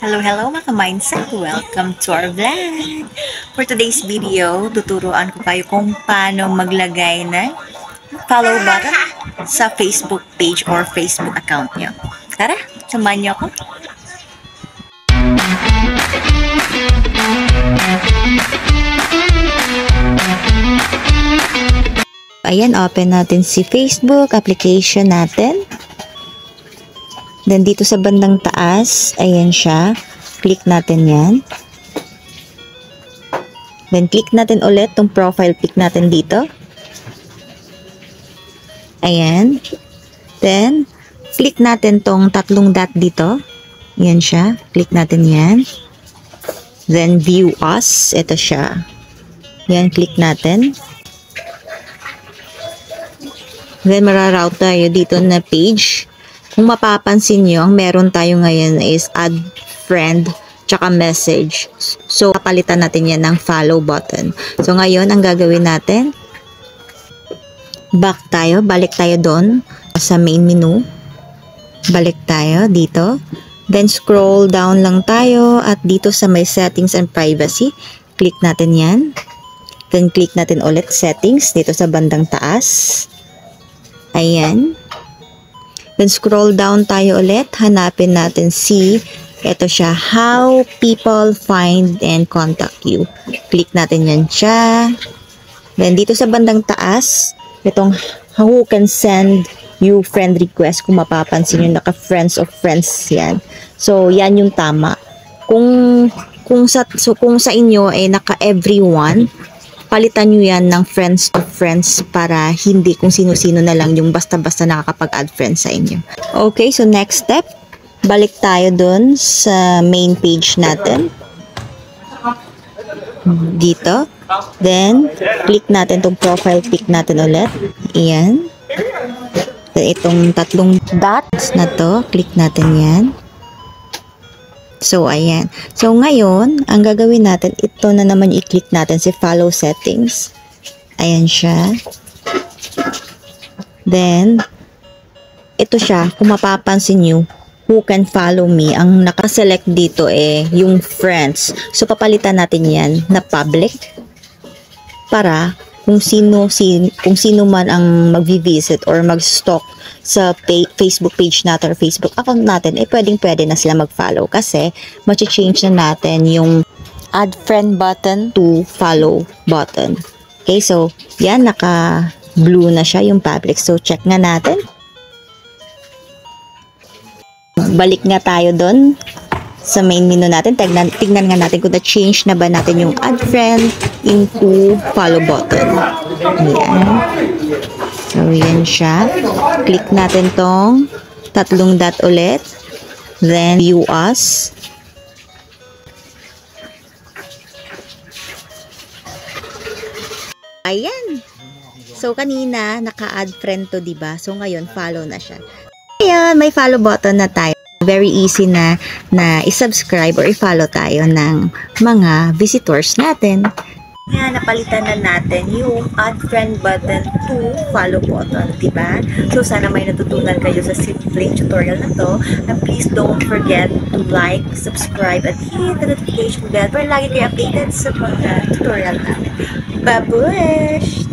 Hello mga mindset! Welcome to our vlog! For today's video, tuturuan ko kayo kung paano maglagay ng follow button sa Facebook page or Facebook account nyo. Tara, samahan nyo ako! Ayan, open natin si Facebook application natin. Then, dito sa bandang taas, ayan siya. Click natin yan. Then, click natin ulit tong profile pic natin dito. Ayan. Then, click natin tong tatlong dot dito. Ayan siya. Click natin yan. Then, view us. Ito siya. Ayan, click natin. Then, mararoute tayo dito na page. Kung mapapansin nyo, ang meron tayo ngayon is add friend tsaka message. So, papalitan natin yan ng follow button. So, ngayon, ang gagawin natin, back tayo, balik tayo doon sa main menu. Balik tayo dito. Then, scroll down lang tayo at dito sa may settings and privacy, click natin yan. Then, click natin ulit settings dito sa bandang taas. Ayan. Then, scroll down tayo ulit. Hanapin natin si, ito siya, how people find and contact you. Click natin yan siya. Then, dito sa bandang taas, itong who can send you friend request. Kung mapapansin nyo, naka-friends of friends yan. So, yan yung tama. Kung sa inyo, naka-everyone, palitan nyo yan ng friends of friends para hindi kung sino-sino na lang yung basta-basta nakakapag-add friends sa inyo. Okay, so next step, balik tayo dun sa main page natin. Dito. Then, click natin itong profile pic natin ulit. Ayan. Then, itong tatlong dots na to, click natin yan. So, ayan. So, ngayon, ang gagawin natin, ito na naman i-click natin si follow settings. Ayan siya. Then, ito siya. Kung mapapansin nyo, who can follow me, ang nakaselect dito yung friends. So, papalitan natin yan na public para kung sino man ang mag-visit or mag-stalk sa Facebook page natin or Facebook account natin, pwedeng-pwede na sila mag-follow kasi mag-change na natin yung add friend button to follow button. Okay, so yan, naka-blue na siya yung public. So, check nga natin. Balik nga tayo doon sa main menu natin. Tignan nga natin kung na-change na ba natin yung add friend into follow button. Ayan. So, yan siya. Click natin tong tatlong dot ulit. Then, view us. Ayan. So, kanina, naka-add friend to, diba? So, ngayon, follow na siya. Ayan, may follow button na tayo. Very easy na i-subscribe or i-follow tayo ng mga visitors natin. Yan, napalitan na natin yung add friend button to follow button, diba? So, sana may natutunan kayo sa simpleng tutorial na to. And please don't forget to like, subscribe, at hit the notification bell para lagi kayo updated sa mga tutorial namin. Babush!